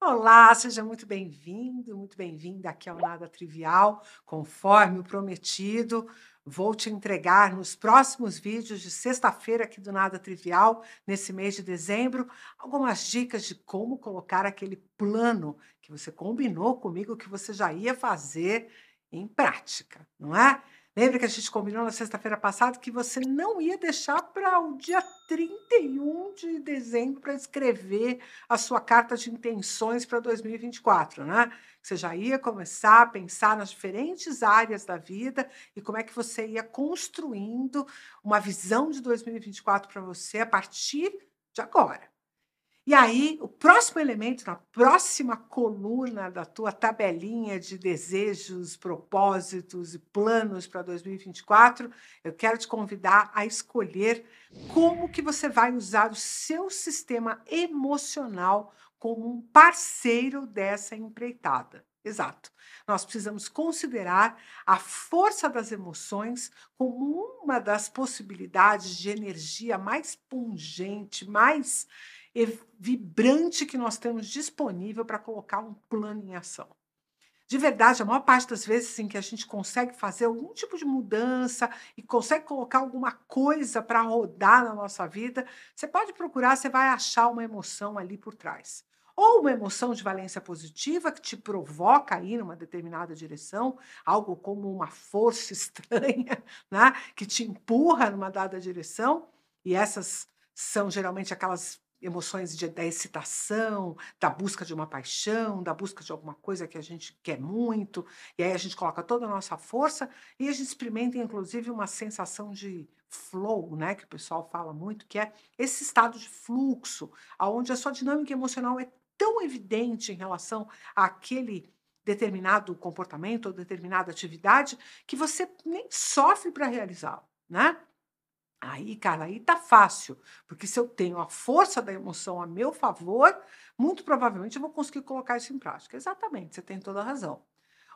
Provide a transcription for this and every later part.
Olá, seja muito bem-vindo, muito bem-vinda aqui ao Nada Trivial. Conforme o prometido, vou te entregar nos próximos vídeos de sexta-feira aqui do Nada Trivial, nesse mês de dezembro, algumas dicas de como colocar aquele plano que você combinou comigo que você já ia fazer em prática, não é? Lembra que a gente combinou na sexta-feira passada que você não ia deixar para o dia 31 de dezembro para escrever a sua carta de intenções para 2024, né? Você já ia começar a pensar nas diferentes áreas da vida e como é que você ia construindo uma visão de 2024 para você a partir de agora. E aí, o próximo elemento, na próxima coluna da tua tabelinha de desejos, propósitos e planos para 2024, eu quero te convidar a escolher como que você vai usar o seu sistema emocional como um parceiro dessa empreitada. Exato. Nós precisamos considerar a força das emoções como uma das possibilidades de energia mais pungente, mais vibrante que nós temos disponível para colocar um plano em ação. De verdade, a maior parte das vezes em que a gente consegue fazer algum tipo de mudança e consegue colocar alguma coisa para rodar na nossa vida, você pode procurar, você vai achar uma emoção ali por trás. Ou uma emoção de valência positiva que te provoca a ir numa determinada direção, algo como uma força estranha, né, que te empurra numa dada direção, e essas são geralmente aquelas emoções da excitação, da busca de uma paixão, da busca de alguma coisa que a gente quer muito, e aí a gente coloca toda a nossa força e a gente experimenta, inclusive, uma sensação de flow, né, que o pessoal fala muito, que é esse estado de fluxo, aonde a sua dinâmica emocional é tão evidente em relação àquele determinado comportamento ou determinada atividade que você nem sofre para realizá-lo, né? Aí, cara, aí tá fácil, porque se eu tenho a força da emoção a meu favor, muito provavelmente eu vou conseguir colocar isso em prática. Exatamente, você tem toda a razão.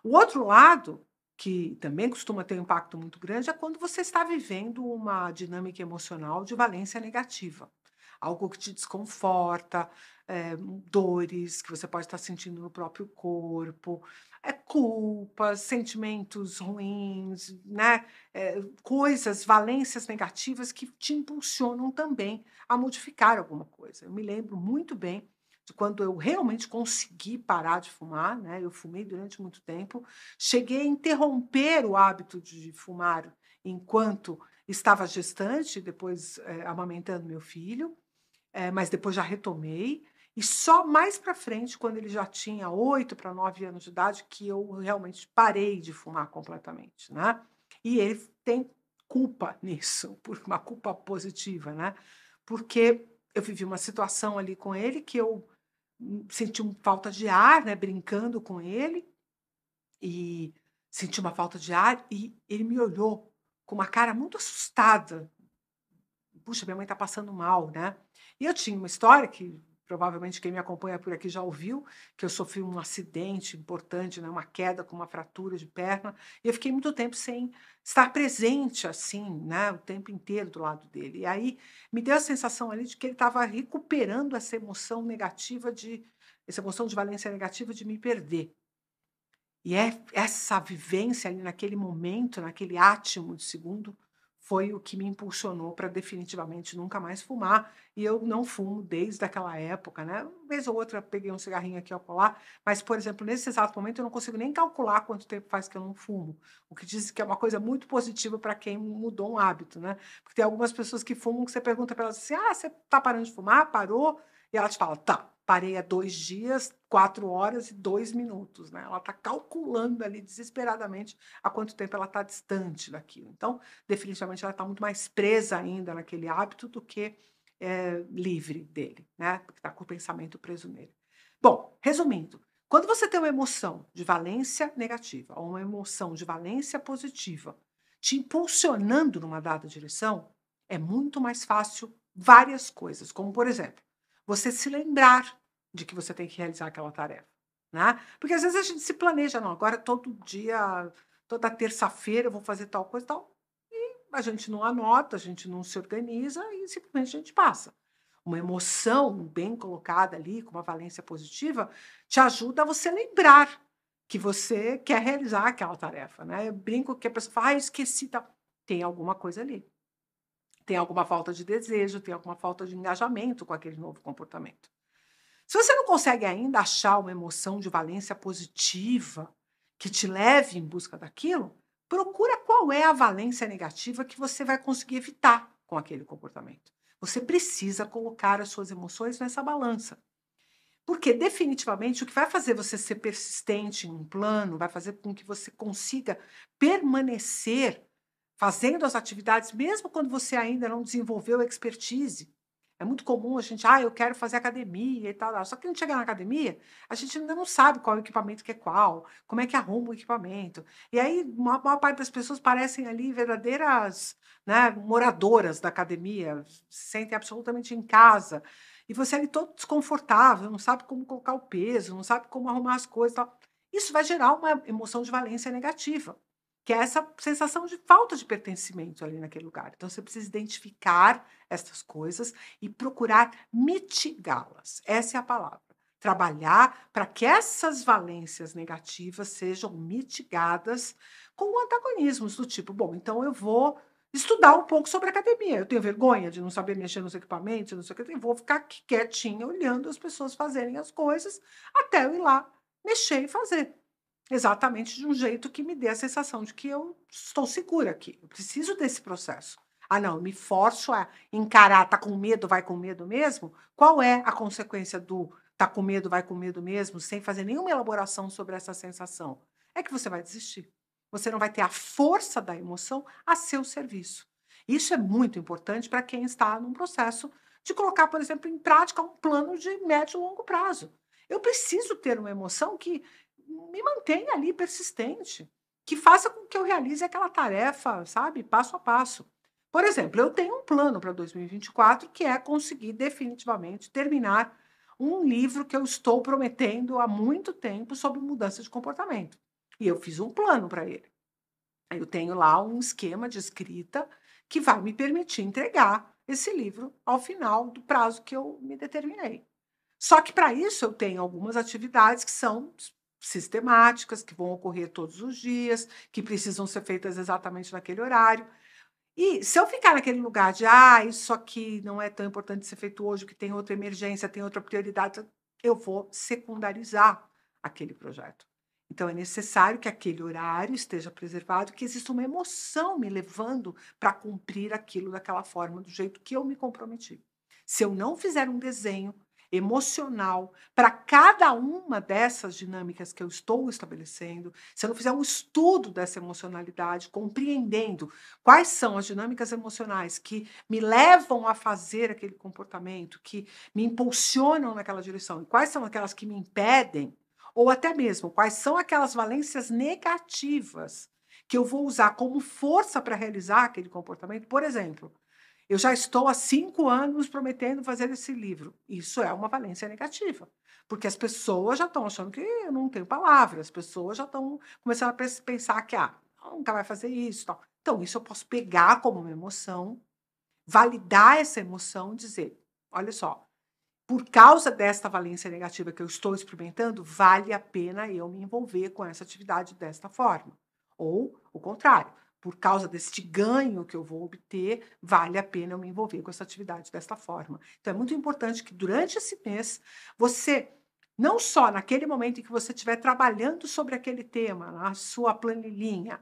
O outro lado, que também costuma ter um impacto muito grande, é quando você está vivendo uma dinâmica emocional de valência negativa. Algo que te desconforta, dores que você pode estar sentindo no próprio corpo, culpas, sentimentos ruins, né? Coisas, valências negativas que te impulsionam também a modificar alguma coisa. Eu me lembro muito bem de quando eu realmente consegui parar de fumar, né, eu fumei durante muito tempo, cheguei a interromper o hábito de fumar enquanto estava gestante, depois, amamentando meu filho, mas depois já retomei, e só mais para frente, quando ele já tinha 8 para 9 anos de idade, que eu realmente parei de fumar completamente, né. E ele tem culpa nisso, por uma culpa positiva, né, porque eu vivi uma situação ali com ele que eu senti falta de ar, né, brincando com ele, e senti uma falta de ar e ele me olhou com uma cara muito assustada. "Puxa, minha mãe está passando mal", né. E eu tinha uma história que provavelmente quem me acompanha por aqui já ouviu, que eu sofri um acidente importante, né, uma queda com uma fratura de perna, e eu fiquei muito tempo sem estar presente, assim, né, o tempo inteiro do lado dele. E aí me deu a sensação ali de que ele estava recuperando essa emoção de valência negativa de me perder. E essa vivência ali naquele momento, naquele átimo de segundo, foi o que me impulsionou para definitivamente nunca mais fumar, e eu não fumo desde aquela época, né, uma vez ou outra peguei um cigarrinho aqui ou acolá, mas, por exemplo, nesse exato momento eu não consigo nem calcular quanto tempo faz que eu não fumo, o que diz que é uma coisa muito positiva para quem mudou um hábito, né, porque tem algumas pessoas que fumam que você pergunta para elas assim: "Ah, você está parando de fumar? Parou?" E ela te fala: "Tá, parei há 2 dias, 4 horas e 2 minutos", né. Ela está calculando ali desesperadamente há quanto tempo ela está distante daquilo. Então, definitivamente ela está muito mais presa ainda naquele hábito do que, livre dele, né, porque está com o pensamento preso nele. Bom, resumindo, quando você tem uma emoção de valência negativa ou uma emoção de valência positiva te impulsionando numa dada direção, é muito mais fácil várias coisas, como por exemplo, você se lembrar de que você tem que realizar aquela tarefa, né. Porque às vezes a gente se planeja: "Não, agora todo dia, toda terça-feira eu vou fazer tal coisa e tal", a gente não anota, a gente não se organiza e simplesmente a gente passa. uma emoção bem colocada ali, com uma valência positiva, te ajuda a você lembrar que você quer realizar aquela tarefa, né? Eu brinco que a pessoa fala: "Ah, eu esqueci", tal. Tem alguma coisa ali. Tem alguma falta de desejo, tem alguma falta de engajamento com aquele novo comportamento. Se você não consegue ainda achar uma emoção de valência positiva que te leve em busca daquilo, procura qual é a valência negativa que você vai conseguir evitar com aquele comportamento. Você precisa colocar as suas emoções nessa balança. Porque definitivamente o que vai fazer você ser persistente em um plano, vai fazer com que você consiga permanecer fazendo as atividades, mesmo quando você ainda não desenvolveu expertise. É muito comum a gente, eu quero fazer academia e tal, tal. Só que quando chega na academia, a gente ainda não sabe qual é o equipamento que é qual, como é que arruma o equipamento. E aí, uma maior parte das pessoas parecem ali verdadeiras, né, moradoras da academia, se sentem absolutamente em casa. E você ali todo desconfortável, não sabe como colocar o peso, não sabe como arrumar as coisas e tal. Isso vai gerar uma emoção de valência negativa, que é essa sensação de falta de pertencimento ali naquele lugar. Então você precisa identificar essas coisas e procurar mitigá-las. Essa é a palavra. Trabalhar para que essas valências negativas sejam mitigadas com antagonismos do tipo, bom, então eu vou estudar um pouco sobre academia. Eu tenho vergonha de não saber mexer nos equipamentos, não sei o que, eu vou ficar aqui quietinha olhando as pessoas fazerem as coisas até eu ir lá mexer e fazer. Exatamente de um jeito que me dê a sensação de que eu estou segura aqui. Eu preciso desse processo. Ah, não, eu me forço a encarar, tá com medo, vai com medo mesmo? Qual é a consequência do tá com medo, vai com medo mesmo, sem fazer nenhuma elaboração sobre essa sensação? É que você vai desistir. Você não vai ter a força da emoção a seu serviço. Isso é muito importante para quem está num processo de colocar, por exemplo, em prática um plano de médio e longo prazo. Eu preciso ter uma emoção que me mantenha ali persistente, que faça com que eu realize aquela tarefa, sabe, passo a passo. Por exemplo, eu tenho um plano para 2024 que é conseguir definitivamente terminar um livro que eu estou prometendo há muito tempo sobre mudança de comportamento. E eu fiz um plano para ele. Eu tenho lá um esquema de escrita que vai me permitir entregar esse livro ao final do prazo que eu me determinei. Só que para isso eu tenho algumas atividades que são sistemáticas, que vão ocorrer todos os dias, que precisam ser feitas exatamente naquele horário. E se eu ficar naquele lugar de, isso aqui não é tão importante ser feito hoje, porque tem outra emergência, tem outra prioridade, eu vou secundarizar aquele projeto. Então é necessário que aquele horário esteja preservado, que exista uma emoção me levando para cumprir aquilo daquela forma, do jeito que eu me comprometi. Se eu não fizer um desenho emocional para cada uma dessas dinâmicas que eu estou estabelecendo, se eu não fizer um estudo dessa emocionalidade, compreendendo quais são as dinâmicas emocionais que me levam a fazer aquele comportamento, que me impulsionam naquela direção, e quais são aquelas que me impedem, ou até mesmo quais são aquelas valências negativas que eu vou usar como força para realizar aquele comportamento. Por exemplo, eu já estou há 5 anos prometendo fazer esse livro. Isso é uma valência negativa, porque as pessoas já estão achando que eu não tenho palavra, as pessoas já estão começando a pensar que, nunca vai fazer isso, tal. Então isso eu posso pegar como uma emoção, validar essa emoção e dizer: "Olha só, por causa desta valência negativa que eu estou experimentando, vale a pena eu me envolver com essa atividade desta forma. Ou o contrário, por causa deste ganho que eu vou obter, vale a pena eu me envolver com essa atividade desta forma. Então é muito importante que durante esse mês você não só naquele momento em que você estiver trabalhando sobre aquele tema, na sua planilhinha,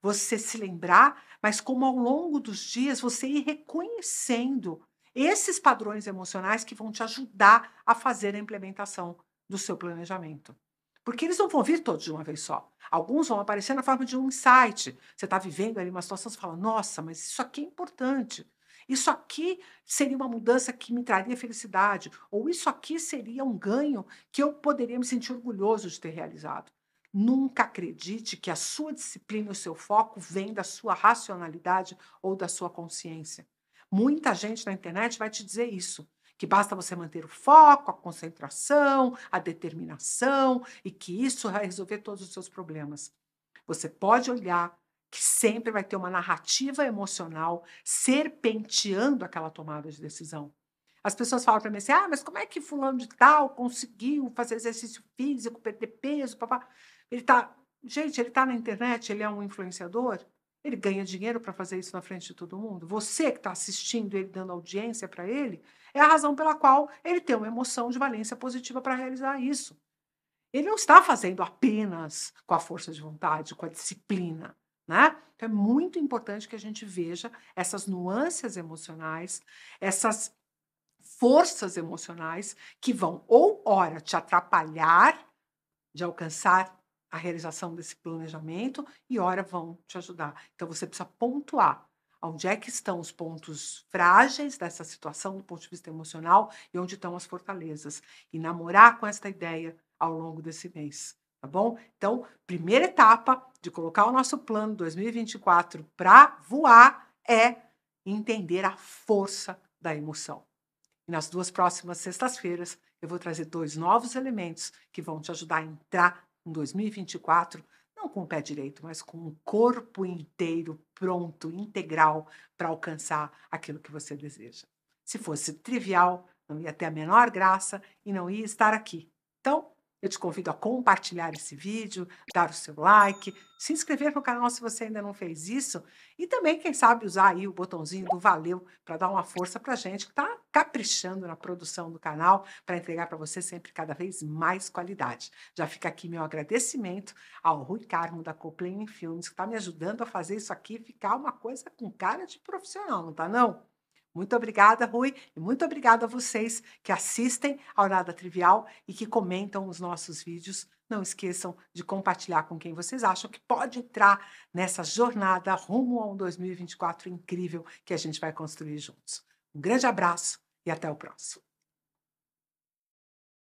você se lembrar, mas como ao longo dos dias você ir reconhecendo esses padrões emocionais que vão te ajudar a fazer a implementação do seu planejamento. Porque eles não vão vir todos de uma vez só. Alguns vão aparecer na forma de um insight. Você está vivendo ali uma situação, você fala: nossa, mas isso aqui é importante. Isso aqui seria uma mudança que me traria felicidade. Ou isso aqui seria um ganho que eu poderia me sentir orgulhoso de ter realizado. Nunca acredite que a sua disciplina e o seu foco vem da sua racionalidade ou da sua consciência. Muita gente na internet vai te dizer isso, que basta você manter o foco, a concentração, a determinação e que isso vai resolver todos os seus problemas. Você pode olhar que sempre vai ter uma narrativa emocional serpenteando aquela tomada de decisão. As pessoas falam para mim assim: "Ah, mas como é que fulano de tal conseguiu fazer exercício físico, perder peso, papá?" Ele tá Gente, ele tá na internet, ele é um influenciador, ele ganha dinheiro para fazer isso na frente de todo mundo. Você que está assistindo ele, dando audiência para ele, é a razão pela qual ele tem uma emoção de valência positiva para realizar isso. Ele não está fazendo apenas com a força de vontade, com a disciplina, né? Então é muito importante que a gente veja essas nuances emocionais, essas forças emocionais que vão ou ora te atrapalhar de alcançar a realização desse planejamento e ora vão te ajudar. Então você precisa pontuar onde é que estão os pontos frágeis dessa situação do ponto de vista emocional e onde estão as fortalezas. E namorar com esta ideia ao longo desse mês, tá bom? Então, primeira etapa de colocar o nosso plano 2024 para voar é entender a força da emoção. E nas 2 próximas sextas-feiras, eu vou trazer 2 novos elementos que vão te ajudar a entrar em 2024, não com o pé direito, mas com o corpo inteiro pronto, integral, para alcançar aquilo que você deseja. Se fosse trivial, não ia ter a menor graça e não ia estar aqui. Então, eu te convido a compartilhar esse vídeo, dar o seu like, se inscrever no canal se você ainda não fez isso e também, quem sabe, usar aí o botãozinho do valeu para dar uma força para a gente que está caprichando na produção do canal para entregar para você sempre cada vez mais qualidade. Já fica aqui meu agradecimento ao Rui Carmo da Coplen Filmes, que está me ajudando a fazer isso aqui ficar uma coisa com cara de profissional, não tá não? Muito obrigada, Rui, e muito obrigada a vocês que assistem ao Nada Trivial e que comentam os nossos vídeos. Não esqueçam de compartilhar com quem vocês acham que pode entrar nessa jornada rumo a um 2024 incrível que a gente vai construir juntos. Um grande abraço e até o próximo.